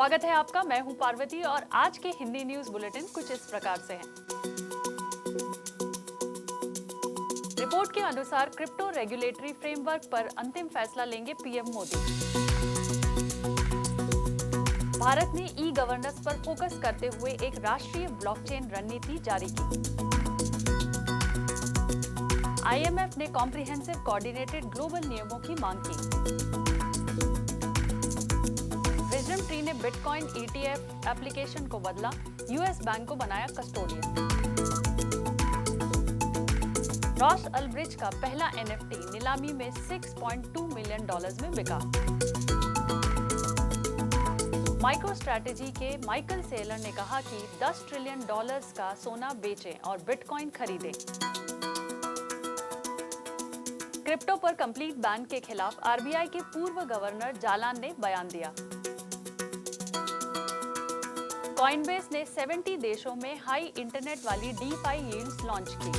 स्वागत है आपका। मैं हूं पार्वती और आज के हिंदी न्यूज बुलेटिन कुछ इस प्रकार से हैं। रिपोर्ट के अनुसार क्रिप्टो रेगुलेटरी फ्रेमवर्क पर अंतिम फैसला लेंगे पीएम मोदी। भारत ने ई गवर्नेंस पर फोकस करते हुए एक राष्ट्रीय ब्लॉकचेन रणनीति जारी की। आईएमएफ ने कॉम्प्रिहेंसिव कोऑर्डिनेटेड ग्लोबल नियमों की मांग की। विजडम ट्री ने बिटकॉइन ईटीएफ एप्लीकेशन को बदला, यूएस बैंक को बनाया कस्टोडियन। रॉस अल्ब्रिज का पहला एनएफटी नीलामी में $6.2 मिलियन में बिका। माइक्रो स्ट्रैटेजी के माइकल सेलर ने कहा कि $10 ट्रिलियन का सोना बेचें और बिटकॉइन खरीदें। क्रिप्टो पर कंप्लीट बैन के खिलाफ आरबीआई के पूर्व गवर्नर जालान ने बयान दिया। कॉइनबेस ने 70 देशों में हाई इंटरनेट वाली डीफाई यील्ड्स लॉन्च की।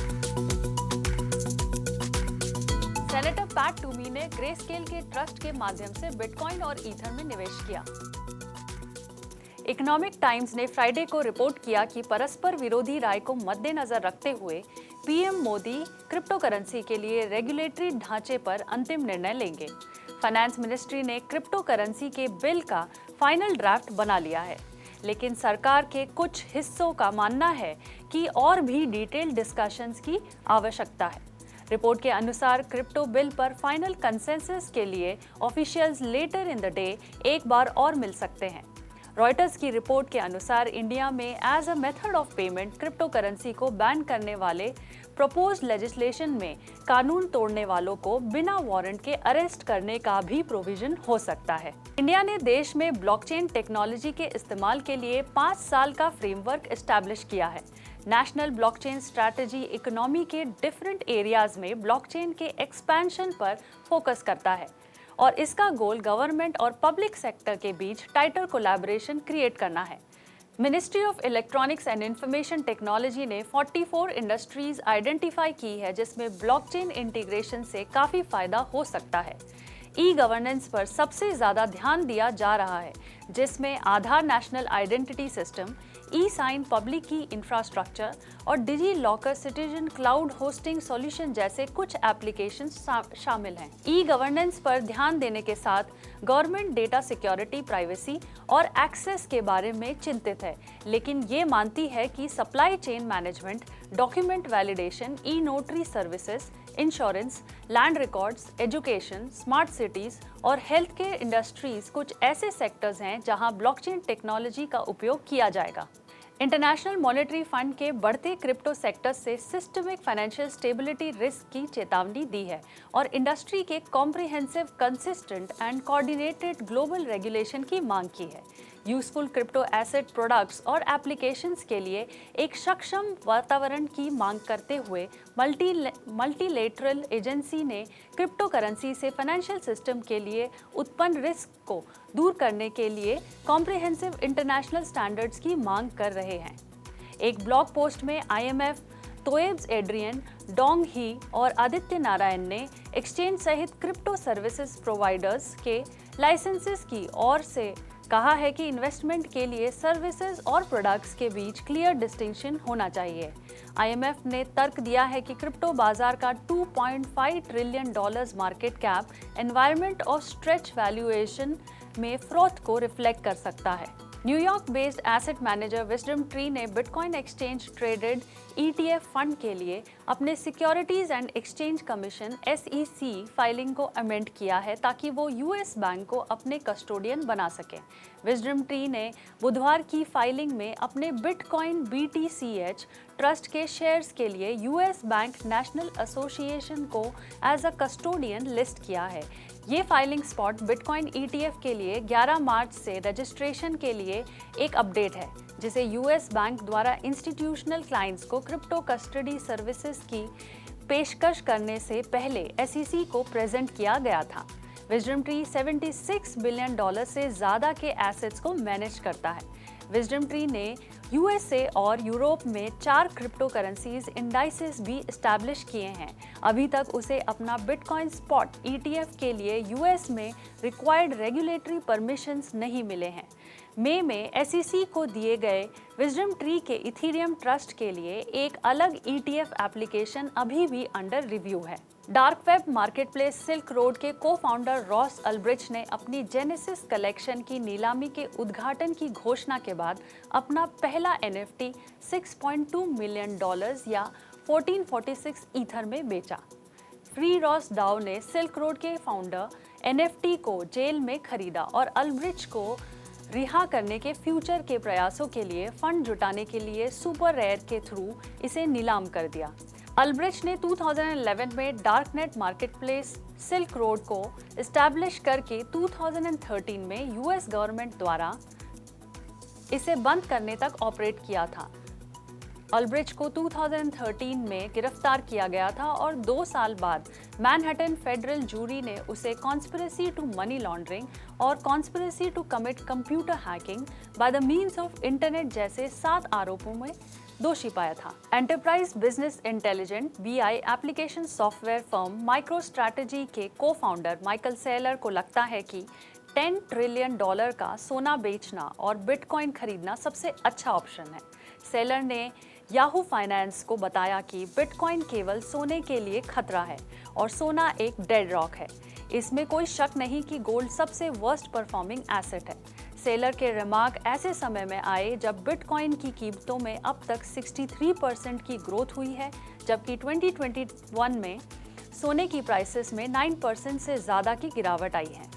सेनेटर पैट टूमी ने ग्रेस्केल के ट्रस्ट के माध्यम से बिटकॉइन और ईथर में निवेश किया। इकोनॉमिक टाइम्स ने फ्राइडे को रिपोर्ट किया कि परस्पर विरोधी राय को मद्देनजर रखते हुए पीएम मोदी क्रिप्टो करेंसी के लिए रेगुलेटरी ढांचे पर अंतिम निर्णय लेंगे। फाइनेंस मिनिस्ट्री ने क्रिप्टो करेंसी के बिल का फाइनल ड्राफ्ट बना लिया है, लेकिन सरकार के कुछ हिस्सों का मानना है कि और भी डिटेल डिस्कशंस की आवश्यकता है। रिपोर्ट के अनुसार क्रिप्टो बिल पर फाइनल कंसेंसस के लिए officials later in the day एक बार और मिल सकते हैं। रॉयटर्स की रिपोर्ट के अनुसार इंडिया में as a method of payment crypto currency को बैन करने वाले प्रपोज्ड लेजिस्लेशन में कानून तोड़ने वालों को बिना वारंट के अरेस्ट करने का भी प्रोविजन हो सकता है। इंडिया ने देश में ब्लॉकचेन टेक्नोलॉजी के इस्तेमाल के लिए 5 साल का फ्रेमवर्क एस्टैब्लिश किया है। नेशनल ब्लॉकचेन स्ट्रैटेजी इकोनॉमी के डिफरेंट एरियाज में ब्लॉकचेन के एक्सपेंशन पर फोकस करता है और इसका गोल गवर्नमेंट और पब्लिक सेक्टर के बीच टाइटर कोलैबोरेशन क्रिएट करना है। Ministry of electronics and information technology ने 44 इंडस्ट्रीज आइडेंटिफाई की है जिसमें ब्लॉकचेन इंटीग्रेशन से काफ़ी फायदा हो सकता है। ई गवर्नेंस पर सबसे ज़्यादा ध्यान दिया जा रहा है, जिसमें Aadhaar national identity system, e sign public key infrastructure और DigiLocker citizen cloud hosting solution जैसे कुछ एप्लीकेशन शामिल हैं। ई गवर्नेंस पर ध्यान देने के साथ गवर्नमेंट डेटा सिक्योरिटी, प्राइवेसी और एक्सेस के बारे में चिंतित है, लेकिन ये मानती है कि supply chain management, document validation, e notary services, insurance, land records, education, smart cities और हेल्थ केयर इंडस्ट्रीज कुछ ऐसे सेक्टर्स हैं जहां ब्लॉकचेन टेक्नोलॉजी का उपयोग किया जाएगा। इंटरनेशनल मॉनेटरी फंड के बढ़ते क्रिप्टो सेक्टर से सिस्टमिक फाइनेंशियल स्टेबिलिटी रिस्क की चेतावनी दी है और इंडस्ट्री के comprehensive, consistent and coordinated global regulation की मांग की है। यूजफुल क्रिप्टो एसेट प्रोडक्ट्स और एप्लीकेशंस के लिए एक सक्षम वातावरण की मांग करते हुए मल्टीलेटरल एजेंसी ने क्रिप्टो करेंसी से फाइनेंशियल सिस्टम के लिए उत्पन्न रिस्क को दूर करने के लिए कॉम्प्रिहेंसिव इंटरनेशनल स्टैंडर्ड्स की मांग कर रहे हैं। एक ब्लॉग पोस्ट में आईएमएफ, तोएब्स एड्रियन, डोंग ही और आदित्य नारायण ने एक्सचेंज सहित क्रिप्टो सर्विसेज प्रोवाइडर्स के लाइसेंसेस की ओर से कहा है कि इन्वेस्टमेंट के लिए सर्विसेज और प्रोडक्ट्स के बीच क्लियर डिस्टिंक्शन होना चाहिए। आईएमएफ ने तर्क दिया है कि क्रिप्टो बाजार का $2.5 ट्रिलियन मार्केट कैप एनवायरनमेंट और स्ट्रेच वैल्यूएशन में फ्रॉथ को रिफ्लेक्ट कर सकता है। New York based asset manager Wisdom Tree ने bitcoin exchange traded ETF fund के लिए अपने Securities and Exchange Commission SEC filing को अमेंड किया है ताकि वो यूएस बैंक को अपने कस्टोडियन बना सके। विजडम ट्री ने बुधवार की फाइलिंग में अपने बिटकॉइन BTCH ट्रस्ट के शेयर्स के लिए यूएस बैंक नेशनल एसोसिएशन को एज अ कस्टोडियन लिस्ट किया है। ये फाइलिंग स्पॉट बिटकॉइन ETF के लिए 11 मार्च से रजिस्ट्रेशन के लिए एक अपडेट है, जिसे यूएस बैंक द्वारा इंस्टीट्यूशनल क्लाइंट्स को क्रिप्टो कस्टडी सर्विसेज की पेशकश करने से पहले SEC को प्रेजेंट किया गया था। विजडम ट्री $76 बिलियन से ज़्यादा के एसेट्स को मैनेज करता है। विजडम ट्री ने यूएसए और यूरोप में 4 क्रिप्टो करेंसीज इंडाइसेस भी इस्टेब्लिश किए हैं। अभी तक उसे अपना बिटकॉइन स्पॉट ETF के लिए यूएस में रिक्वायर्ड रेगुलेटरी परमिशंस नहीं मिले हैं। मई में SEC को दिए गए विजडम ट्री के इथेरियम ट्रस्ट के लिए एक अलग ETF एप्लीकेशन अभी भी अंडर रिव्यू है। Dark web marketplace silk road के को-फाउंडर रॉस अल्ब्रिच ने अपनी जेनेसिस कलेक्शन की नीलामी के उद्घाटन की घोषणा के बाद अपना पहला NFT $6.2 मिलियन या 1446 ईथर में बेचा। फ्री रॉस डाउ ने सिल्क रोड के फाउंडर NFT को जेल में खरीदा और अल्ब्रिच को रिहा करने के फ्यूचर के प्रयासों के लिए फंड जुटाने के लिए सुपर रेयर के थ्रू इसे नीलाम कर दिया। अल्ब्रिच ने 2011 में डार्कनेट मार्केटप्लेस सिल्क रोड को एस्टैब्लिश करके 2013 में US गवर्नमेंट द्वारा इसे बंद करने तक ऑपरेट किया था। अल्ब्रिच को 2013 में गिरफ्तार किया गया था और 2 साल बाद मैनहट्टन फेडरल जूरी ने उसे कॉन्स्पिरेसी टू मनी लॉन्ड्रिंग और conspiracy to commit computer hacking by the means of internet जैसे 7 आरोपों में दोषी पाया था। Enterprise business intelligent BI application software firm MicroStrategy के को-फाउंडर माइकल सेलर को लगता है कि $10 ट्रिलियन का सोना बेचना और बिटकॉइन खरीदना सबसे अच्छा ऑप्शन है। सेलर ने याहू फाइनेंस को बताया कि बिटकॉइन केवल सोने के लिए खतरा है और सोना एक डेड रॉक है। इसमें कोई शक नहीं कि गोल्ड सबसे वर्स्ट परफॉर्मिंग एसेट है। सेलर के रिमार्क ऐसे समय में आए जब बिटकॉइन की कीमतों में अब तक 63% की ग्रोथ हुई है, जबकि 2021 में सोने की प्राइसेस में 9% से ज़्यादा की गिरावट आई है।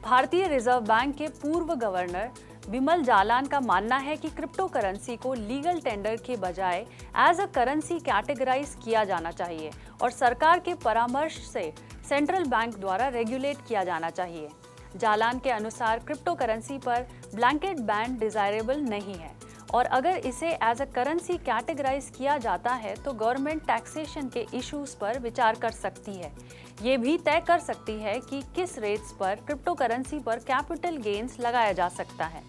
भारतीय रिजर्व बैंक के पूर्व गवर्नर विमल जालान का मानना है कि क्रिप्टो करेंसी को लीगल टेंडर के बजाय एज अ करेंसी कैटेगराइज किया जाना चाहिए और सरकार के परामर्श से सेंट्रल बैंक द्वारा रेगुलेट किया जाना चाहिए। जालान के अनुसार क्रिप्टो करेंसी पर ब्लैंकेट बैन डिजायरेबल नहीं है और अगर इसे एज अ करेंसी कैटेगराइज किया जाता है तो गवर्नमेंट टैक्सेशन के इश्यूज पर विचार कर सकती है। ये भी तय कर सकती है कि किस रेट्स पर क्रिप्टो करेंसी पर कैपिटल गेन्स लगाया जा सकता है।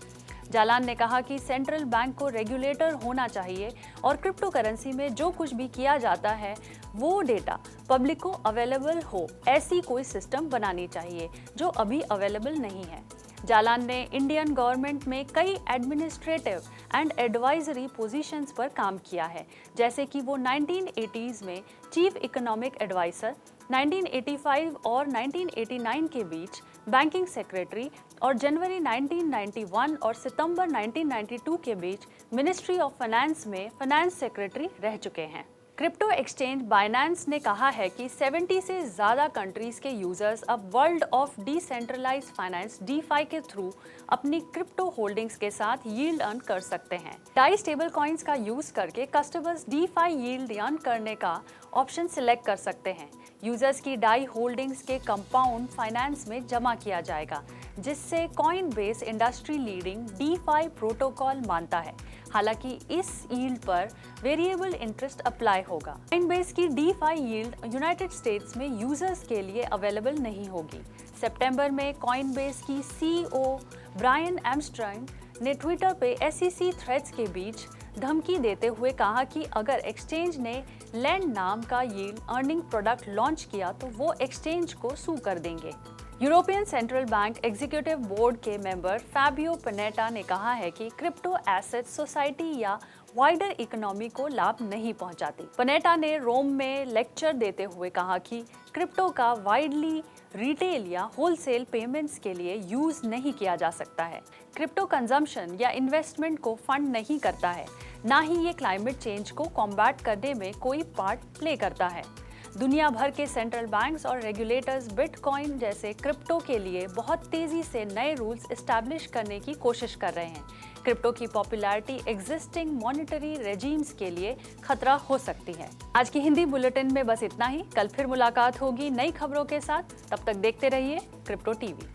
जालान ने कहा कि सेंट्रल बैंक को रेगुलेटर होना चाहिए और क्रिप्टो करेंसी में जो कुछ भी किया जाता है वो डेटा पब्लिक को अवेलेबल हो, ऐसी कोई सिस्टम बनानी चाहिए जो अभी अवेलेबल नहीं है। जालान ने इंडियन गवर्नमेंट में कई एडमिनिस्ट्रेटिव एंड एडवाइजरी पोजीशंस पर काम किया है, जैसे कि वो 1980s में चीफ इकोनॉमिक एडवाइजर, 1985 और 1989 के बीच बैंकिंग सेक्रेटरी और जनवरी 1991 और सितंबर 1992 के बीच मिनिस्ट्री ऑफ फाइनेंस में फाइनेंस सेक्रेटरी रह चुके हैं। क्रिप्टो एक्सचेंज बाइनेंस ने कहा है कि 70 से ज़्यादा कंट्रीज के यूजर्स अब world of decentralised finance DeFi के थ्रू अपनी क्रिप्टो होल्डिंग्स के साथ यील्ड अर्न कर सकते हैं। डाई स्टेबल कॉइन्स का यूज करके कस्टमर्स DeFi यील्ड अर्न करने का ऑप्शन सिलेक्ट कर सकते हैं। यूजर्स की डाई होल्डिंग्स के कंपाउंड फाइनेंस में जमा किया जाएगा, जिससे Coinbase industry leading DeFi protocol मानता है। हालांकि इस यील्ड पर वेरिएबल इंटरेस्ट अप्लाई होगा। कॉइनबेस की DeFi यील्ड यूनाइटेड स्टेट्स में यूजर्स के लिए अवेलेबल नहीं होगी। सितंबर में कॉइनबेस की CEO ब्रायन आर्मस्ट्रांग ने ट्विटर पे SEC थ्रेड्स के बीच धमकी देते हुए कहा कि अगर एक्सचेंज ने लैंड नाम का यील्ड अर्निंग प्रोडक्ट लॉन्च किया तो वो एक्सचेंज को सू कर देंगे। European central bank executive board के मेंबर फैबियो पनेटा ने कहा है कि क्रिप्टो एसेट सोसाइटी या वाइडर इकोनॉमी को लाभ नहीं पहुंचाती। पनेटा ने रोम में लेक्चर देते हुए कहा कि क्रिप्टो का वाइडली रिटेल या होलसेल पेमेंट्स के लिए यूज नहीं किया जा सकता है। क्रिप्टो कंजम्पशन या इन्वेस्टमेंट को फंड नहीं करता है, ना ही ये क्लाइमेट चेंज को कॉम्बैट करने में कोई पार्ट प्ले करता है। दुनिया भर के सेंट्रल बैंक्स और रेगुलेटर्स बिटकॉइन जैसे क्रिप्टो के लिए बहुत तेजी से नए रूल्स एस्टैब्लिश करने की कोशिश कर रहे हैं। क्रिप्टो की पॉपुलैरिटी एग्जिस्टिंग मॉनेटरी रेजीम्स के लिए खतरा हो सकती है। आज की हिंदी बुलेटिन में बस इतना ही। कल फिर मुलाकात होगी नई खबरों के साथ। तब तक देखते रहिए क्रिप्टो टीवी।